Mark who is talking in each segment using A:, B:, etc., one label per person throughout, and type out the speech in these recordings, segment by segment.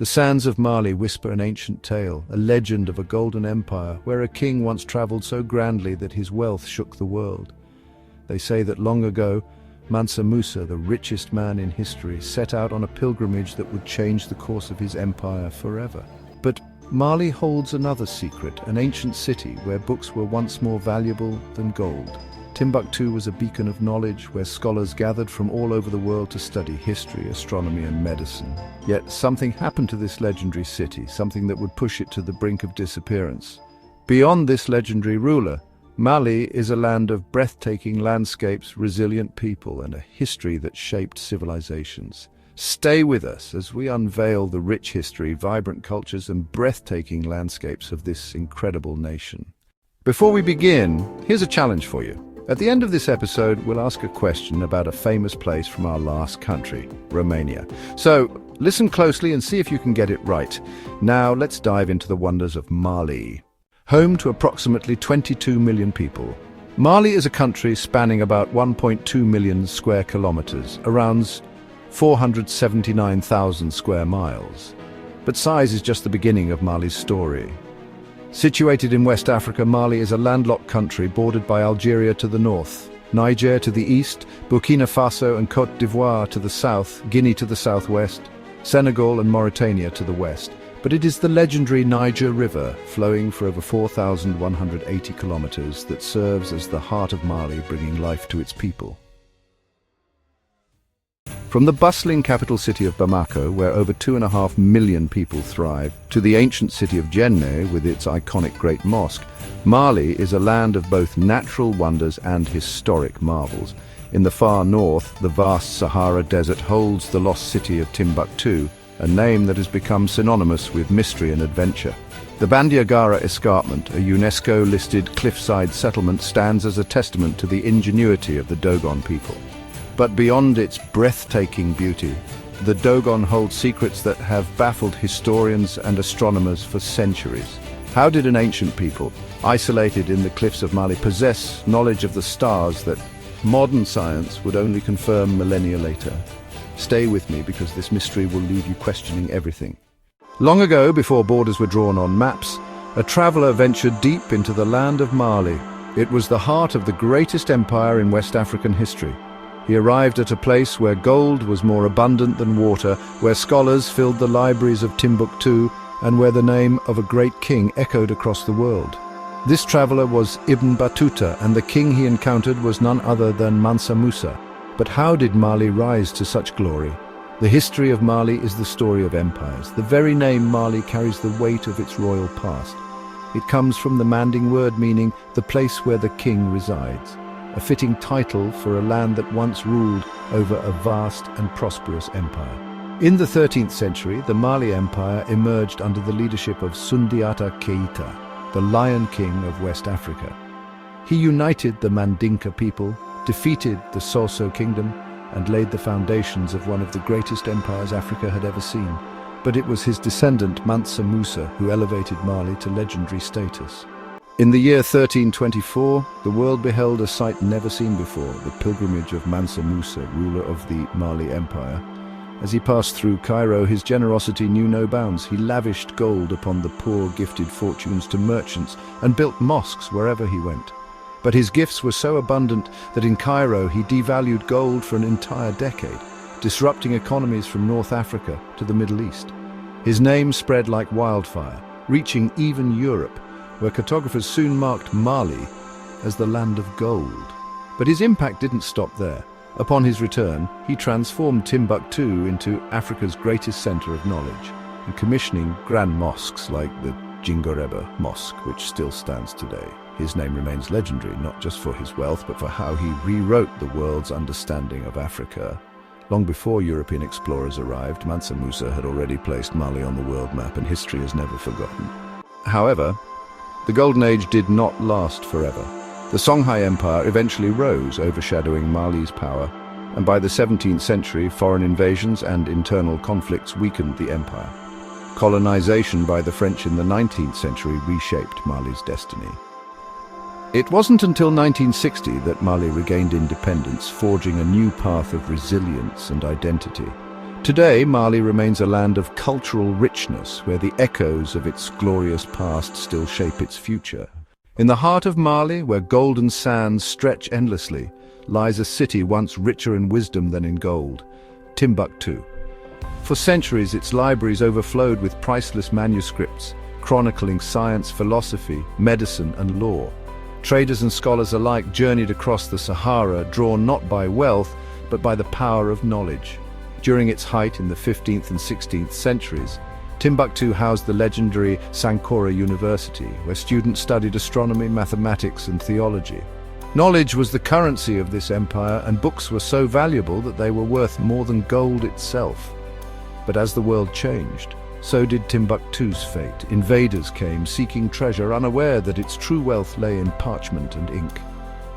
A: The sands of Mali whisper an ancient tale, a legend of a golden empire where a king once traveled so grandly that his wealth shook the world. They say that long ago, Mansa Musa, the richest man in history, set out on a pilgrimage that would change the course of his empire forever. But Mali holds another secret, an ancient city where books were once more valuable than gold. Timbuktu was a beacon of knowledge where scholars gathered from all over the world to study history, astronomy, and medicine. Yet something happened to this legendary city, something that would push it to the brink of disappearance. Beyond this legendary ruler, Mali is a land of breathtaking landscapes, resilient people, and a history that shaped civilizations. Stay with us as we unveil the rich history, vibrant cultures, and breathtaking landscapes of this incredible nation. Before we begin, here's a challenge for you. At the end of this episode, we'll ask a question about a famous place from our last country, Romania. So, listen closely and see if you can get it right. Now, let's dive into the wonders of Mali. Home to approximately 22 million people, Mali is a country spanning about 1.2 million square kilometers, around 479,000 square miles. But size is just the beginning of Mali's story. Situated in West Africa, Mali is a landlocked country bordered by Algeria to the north, Niger to the east, Burkina Faso and Côte d'Ivoire to the south, Guinea to the southwest, Senegal and Mauritania to the west. But it is the legendary Niger River, flowing for over 4,180 kilometers, that serves as the heart of Mali, bringing life to its people. From the bustling capital city of Bamako, where over 2.5 million people thrive, to the ancient city of Djenné with its iconic Great Mosque, Mali is a land of both natural wonders and historic marvels. In the far north, the vast Sahara Desert holds the lost city of Timbuktu, a name that has become synonymous with mystery and adventure. The Bandiagara Escarpment, a UNESCO-listed cliffside settlement, stands as a testament to the ingenuity of the Dogon people. But beyond its breathtaking beauty, the Dogon hold secrets that have baffled historians and astronomers for centuries. How did an ancient people, isolated in the cliffs of Mali, possess knowledge of the stars that modern science would only confirm millennia later? Stay with me, because this mystery will leave you questioning everything. Long ago, before borders were drawn on maps, a traveler ventured deep into the land of Mali. It was the heart of the greatest empire in West African history. He arrived at a place where gold was more abundant than water, where scholars filled the libraries of Timbuktu, and where the name of a great king echoed across the world. This traveler was Ibn Battuta, and the king he encountered was none other than Mansa Musa. But how did Mali rise to such glory? The history of Mali is the story of empires. The very name Mali carries the weight of its royal past. It comes from the Manding word meaning the place where the king resides, a fitting title for a land that once ruled over a vast and prosperous empire. In the 13th century, the Mali Empire emerged under the leadership of Sundiata Keita, the Lion King of West Africa. He united the Mandinka people, defeated the Soso kingdom, and laid the foundations of one of the greatest empires Africa had ever seen. But it was his descendant Mansa Musa who elevated Mali to legendary status. In the year 1324, the world beheld a sight never seen before, the pilgrimage of Mansa Musa, ruler of the Mali Empire. As he passed through Cairo, his generosity knew no bounds. He lavished gold upon the poor, gifted fortunes to merchants, and built mosques wherever he went. But his gifts were so abundant that in Cairo he devalued gold for an entire decade, disrupting economies from North Africa to the Middle East. His name spread like wildfire, reaching even Europe, where cartographers soon marked Mali as the land of gold. But his impact didn't stop there. Upon his return, he transformed Timbuktu into Africa's greatest center of knowledge, and commissioning grand mosques like the Djingareba Mosque, which still stands today. His name remains legendary, not just for his wealth, but for how he rewrote the world's understanding of Africa. Long before European explorers arrived, Mansa Musa had already placed Mali on the world map, and history is never forgotten. However, the Golden Age did not last forever. The Songhai Empire eventually rose, overshadowing Mali's power, and by the 17th century, foreign invasions and internal conflicts weakened the empire. Colonization by the French in the 19th century reshaped Mali's destiny. It wasn't until 1960 that Mali regained independence, forging a new path of resilience and identity. Today, Mali remains a land of cultural richness, where the echoes of its glorious past still shape its future. In the heart of Mali, where golden sands stretch endlessly, lies a city once richer in wisdom than in gold, Timbuktu. For centuries, its libraries overflowed with priceless manuscripts, chronicling science, philosophy, medicine, and law. Traders and scholars alike journeyed across the Sahara, drawn not by wealth, but by the power of knowledge. During its height in the 15th and 16th centuries, Timbuktu housed the legendary Sankora University, where students studied astronomy, mathematics, and theology. Knowledge was the currency of this empire, and books were so valuable that they were worth more than gold itself. But as the world changed, so did Timbuktu's fate. Invaders came seeking treasure, unaware that its true wealth lay in parchment and ink.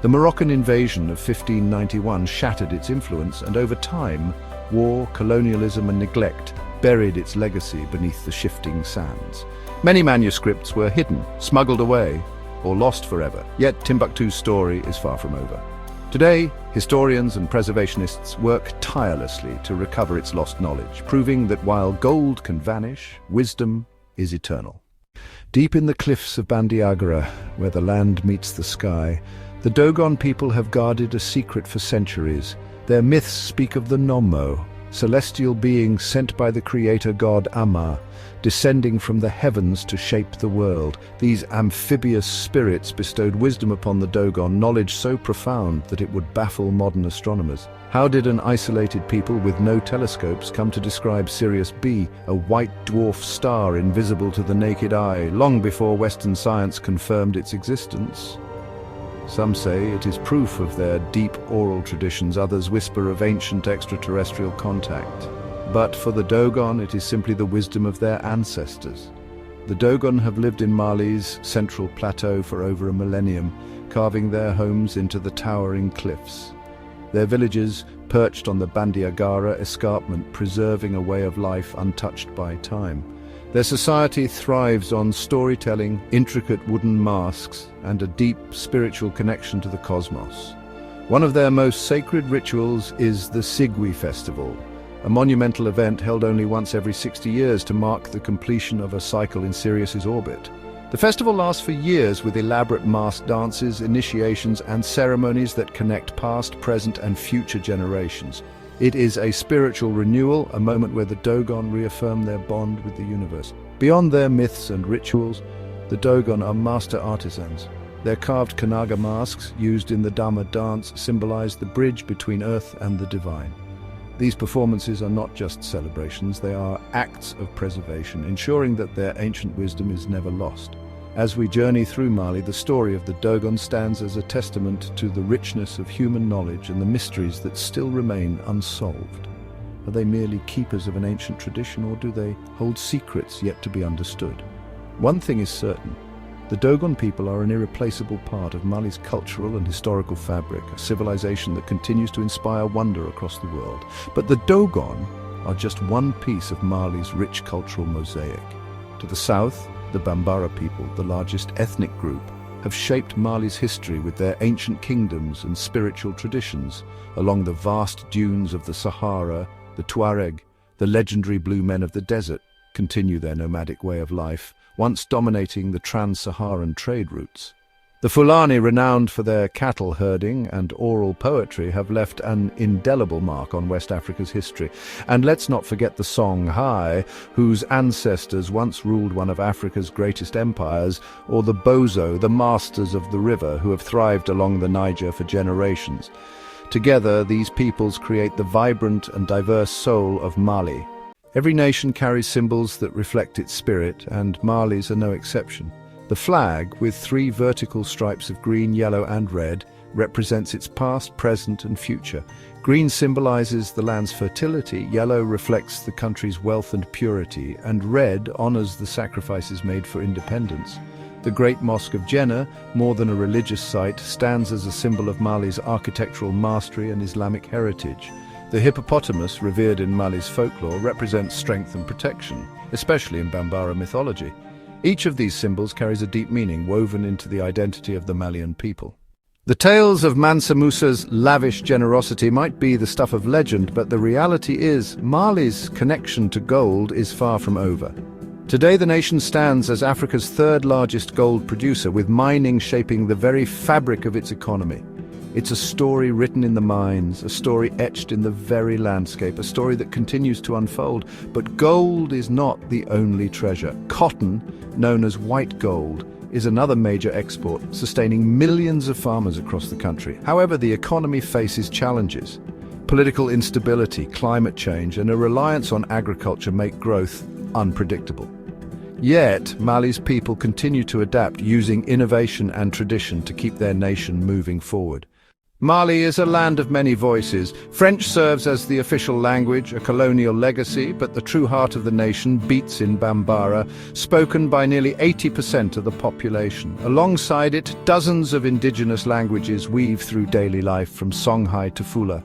A: The Moroccan invasion of 1591 shattered its influence, and over time, war, colonialism, and neglect buried its legacy beneath the shifting sands. Many manuscripts were hidden, smuggled away, or lost forever. Yet Timbuktu's story is far from over. Today, historians and preservationists work tirelessly to recover its lost knowledge, proving that while gold can vanish, wisdom is eternal. Deep in the cliffs of Bandiagara, where the land meets the sky, the Dogon people have guarded a secret for centuries. Their myths speak of the Nommo, celestial beings sent by the creator god Amma, descending from the heavens to shape the world. These amphibious spirits bestowed wisdom upon the Dogon, knowledge so profound that it would baffle modern astronomers. How did an isolated people with no telescopes come to describe Sirius B, a white dwarf star invisible to the naked eye, long before Western science confirmed its existence? Some say it is proof of their deep oral traditions, others whisper of ancient extraterrestrial contact. But for the Dogon, it is simply the wisdom of their ancestors. The Dogon have lived in Mali's central plateau for over a millennium, carving their homes into the towering cliffs. Their villages perched on the Bandiagara escarpment, preserving a way of life untouched by time. Their society thrives on storytelling, intricate wooden masks, and a deep spiritual connection to the cosmos. One of their most sacred rituals is the Sigwi Festival, a monumental event held only once every 60 years to mark the completion of a cycle in Sirius's orbit. The festival lasts for years with elaborate masked dances, initiations, and ceremonies that connect past, present, and future generations. It is a spiritual renewal, a moment where the Dogon reaffirm their bond with the universe. Beyond their myths and rituals, the Dogon are master artisans. Their carved Kanaga masks, used in the Dhamma dance, symbolize the bridge between earth and the divine. These performances are not just celebrations, they are acts of preservation, ensuring that their ancient wisdom is never lost. As we journey through Mali, the story of the Dogon stands as a testament to the richness of human knowledge and the mysteries that still remain unsolved. Are they merely keepers of an ancient tradition, or do they hold secrets yet to be understood? One thing is certain. The Dogon people are an irreplaceable part of Mali's cultural and historical fabric, a civilization that continues to inspire wonder across the world. But the Dogon are just one piece of Mali's rich cultural mosaic. To the south, the Bambara people, the largest ethnic group, have shaped Mali's history with their ancient kingdoms and spiritual traditions. Along the vast dunes of the Sahara, the Tuareg, the legendary blue men of the desert, continue their nomadic way of life, once dominating the trans-Saharan trade routes. The Fulani, renowned for their cattle herding and oral poetry, have left an indelible mark on West Africa's history. And let's not forget the Songhai, whose ancestors once ruled one of Africa's greatest empires, or the Bozo, the masters of the river, who have thrived along the Niger for generations. Together, these peoples create the vibrant and diverse soul of Mali. Every nation carries symbols that reflect its spirit, and Mali's are no exception. The flag, with 3 vertical stripes of green, yellow and red, represents its past, present and future. Green symbolizes the land's fertility, yellow reflects the country's wealth and purity, and red honors the sacrifices made for independence. The Great Mosque of Djenné, more than a religious site, stands as a symbol of Mali's architectural mastery and Islamic heritage. The hippopotamus, revered in Mali's folklore, represents strength and protection, especially in Bambara mythology. Each of these symbols carries a deep meaning woven into the identity of the Malian people. The tales of Mansa Musa's lavish generosity might be the stuff of legend, but the reality is Mali's connection to gold is far from over. Today the nation stands as Africa's third largest gold producer, with mining shaping the very fabric of its economy. It's a story written in the mines, a story etched in the very landscape, a story that continues to unfold. But gold is not the only treasure. Cotton, known as white gold, is another major export, sustaining millions of farmers across the country. However, the economy faces challenges. Political instability, climate change, and a reliance on agriculture make growth unpredictable. Yet, Mali's people continue to adapt, using innovation and tradition to keep their nation moving forward. Mali is a land of many voices. French serves as the official language, a colonial legacy, but the true heart of the nation beats in Bambara, spoken by nearly 80% of the population. Alongside it, dozens of indigenous languages weave through daily life, from Songhai to Fula.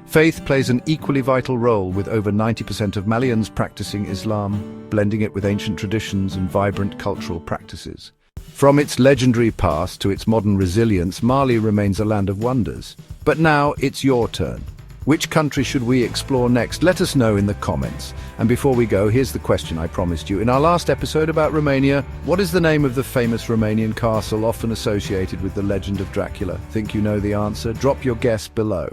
A: Faith plays an equally vital role, with over 90% of Malians practicing Islam, blending it with ancient traditions and vibrant cultural practices. From its legendary past to its modern resilience, Mali remains a land of wonders. But now it's your turn. Which country should we explore next? Let us know in the comments. And before we go, here's the question I promised you. In our last episode about Romania, what is the name of the famous Romanian castle often associated with the legend of Dracula? Think you know the answer? Drop your guess below.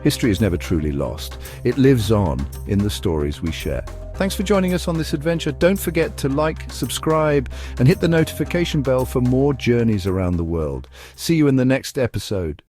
A: History is never truly lost. It lives on in the stories we share. Thanks for joining us on this adventure. Don't forget to like, subscribe, and hit the notification bell for more journeys around the world. See you in the next episode.